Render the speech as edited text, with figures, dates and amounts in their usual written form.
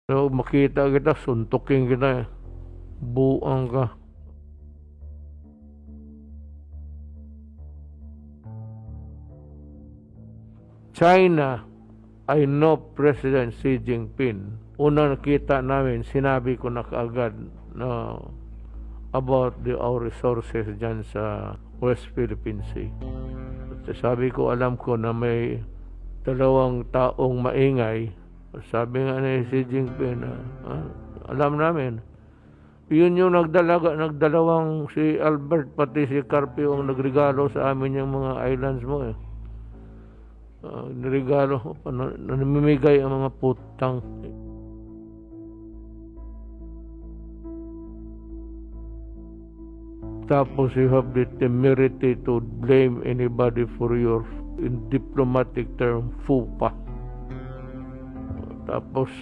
So, makita kita, suntukin kita eh. Buang ka. China, I know President Xi Jinping. Una nakita namin, sinabi ko na kaagad na about our resources dyan sa West Philippine Sea. At sabi ko, alam ko na may dalawang taong maingay. Sabi nga ni Xi Jinping na, alam namin. Yun yung nagdalawang si Albert pati si Carpio ang nagregalo sa amin yung mga islands mo eh. Nirigalo, namimigay ang mga putang. Tapos you have the temerity to blame anybody for your, in diplomatic term, fupa. Tapos